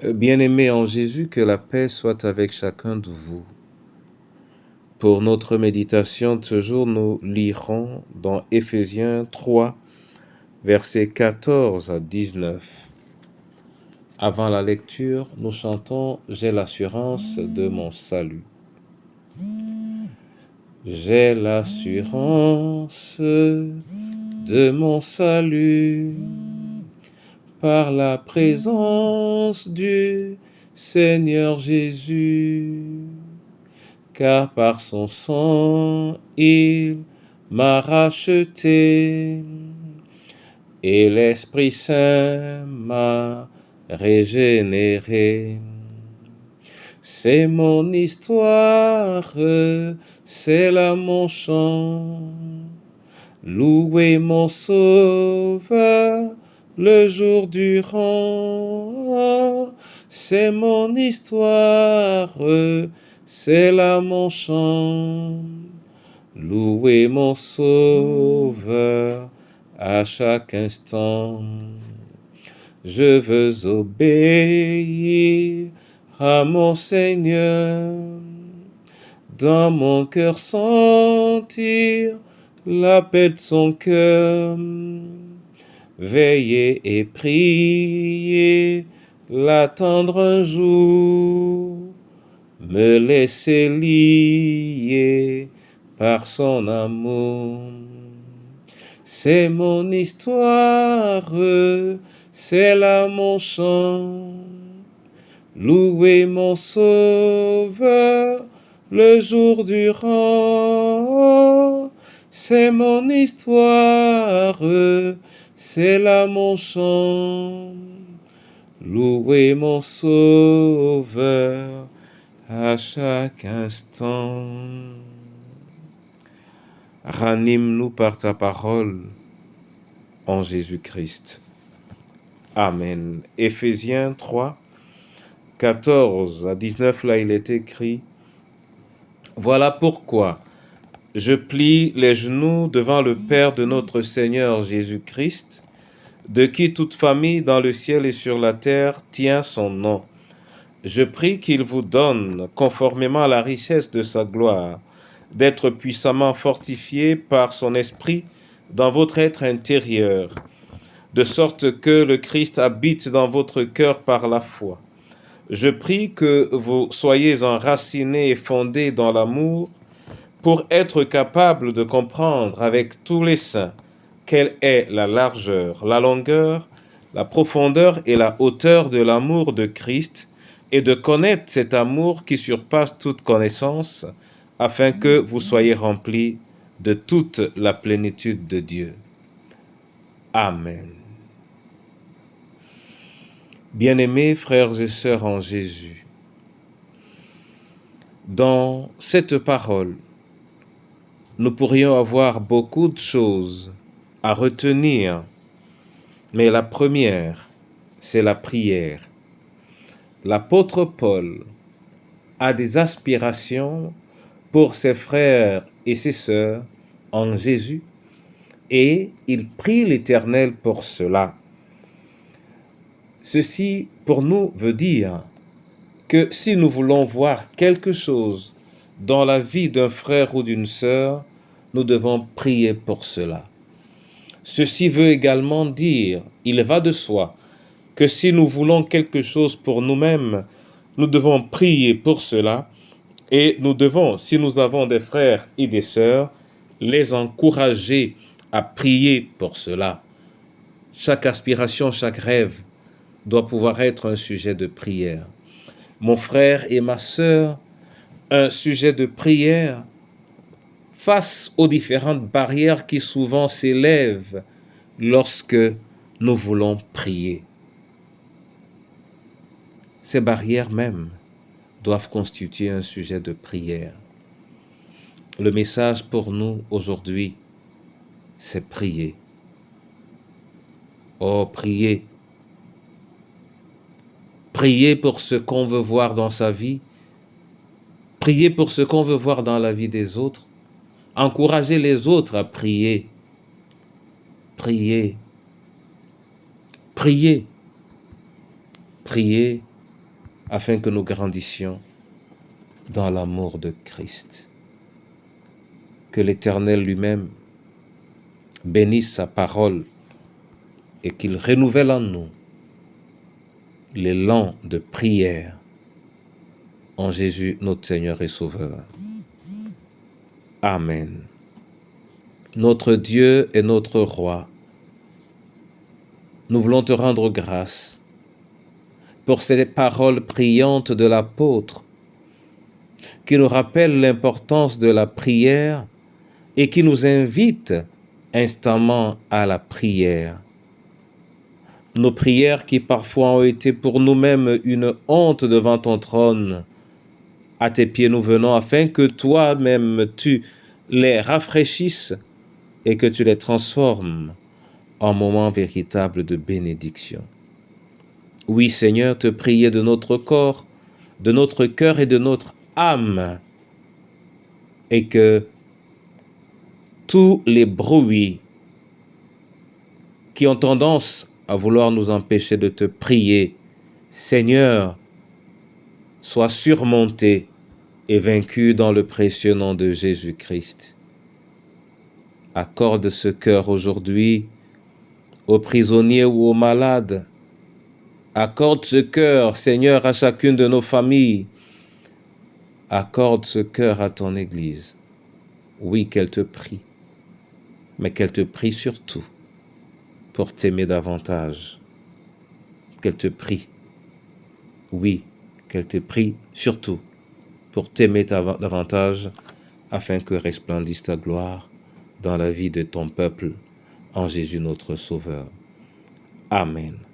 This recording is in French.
Bien-aimés en Jésus, que la paix soit avec chacun de vous. Pour notre méditation de ce jour, nous lirons dans Éphésiens 3, versets 14 à 19. Avant la lecture, nous chantons « J'ai l'assurance de mon salut ». J'ai l'assurance de mon salut par la présence du Seigneur Jésus, car par son sang il m'a racheté et l'Esprit Saint m'a régénéré. C'est mon histoire, c'est là mon chant. Louez mon Sauveur le jour durant. C'est mon histoire, c'est là mon chant. Louez mon Sauveur à chaque instant. Je veux obéir à mon Seigneur, dans mon cœur sentir la paix de son cœur, veiller et prier, l'attendre un jour, me laisser lier par son amour. C'est mon histoire, c'est là mon chant. Louez mon Sauveur le jour durant. C'est mon histoire, c'est là mon chant. Louez mon Sauveur à chaque instant. Ranime-nous par ta parole en Jésus-Christ. Amen. Éphésiens 3, 14 à 19, là il est écrit « Voilà pourquoi je plie les genoux devant le Père de notre Seigneur Jésus-Christ, de qui toute famille dans le ciel et sur la terre tient son nom. Je prie qu'il vous donne, conformément à la richesse de sa gloire, d'être puissamment fortifié par son esprit dans votre être intérieur, de sorte que le Christ habite dans votre cœur par la foi. Je prie que vous soyez enracinés et fondés dans l'amour pour être capables de comprendre avec tous les saints quelle est la largeur, la longueur, la profondeur et la hauteur de l'amour de Christ et de connaître cet amour qui surpasse toute connaissance afin que vous soyez remplis de toute la plénitude de Dieu. Amen. Bien-aimés frères et sœurs en Jésus, dans cette parole, nous pourrions avoir beaucoup de choses à retenir, mais la première, c'est la prière. L'apôtre Paul a des aspirations pour ses frères et ses sœurs en Jésus et il prie l'Éternel pour cela. Ceci, pour nous, veut dire que si nous voulons voir quelque chose dans la vie d'un frère ou d'une sœur, nous devons prier pour cela. Ceci veut également dire, il va de soi, que si nous voulons quelque chose pour nous-mêmes, nous devons prier pour cela et nous devons, si nous avons des frères et des sœurs, les encourager à prier pour cela. Chaque aspiration, chaque rêve doit pouvoir être un sujet de prière. Mon frère et ma sœur, un sujet de prière face aux différentes barrières qui souvent s'élèvent lorsque nous voulons prier. Ces barrières même doivent constituer un sujet de prière. Le message pour nous aujourd'hui, c'est prier. Oh, prier. Prier pour ce qu'on veut voir dans sa vie. Prier pour ce qu'on veut voir dans la vie des autres. Encourager les autres à prier. Prier. Prier. Prier afin que nous grandissions dans l'amour de Christ. Que l'Éternel lui-même bénisse sa parole et qu'il renouvelle en nous l'élan de prière en Jésus notre Seigneur et Sauveur. Amen. Notre Dieu et notre Roi, nous voulons te rendre grâce pour ces paroles priantes de l'apôtre qui nous rappellent l'importance de la prière et qui nous invitent instamment à la prière. Nos prières qui parfois ont été pour nous-mêmes une honte devant ton trône, à tes pieds nous venons afin que toi-même tu les rafraîchisses et que tu les transformes en moments véritables de bénédiction. Oui, Seigneur, te prier de notre corps, de notre cœur et de notre âme, et que tous les bruits qui ont tendance à vouloir nous empêcher de te prier, Seigneur, soient surmontés et vaincus dans le précieux nom de Jésus-Christ. Accorde ce cœur aujourd'hui aux prisonniers ou aux malades. Accorde ce cœur, Seigneur, à chacune de nos familles. Accorde ce cœur à ton Église. Oui, qu'elle te prie, mais qu'elle te prie surtout pour t'aimer davantage. Qu'elle te prie. Oui, qu'elle te prie surtout pour t'aimer davantage afin que resplendisse ta gloire dans la vie de ton peuple en Jésus notre Sauveur. Amen.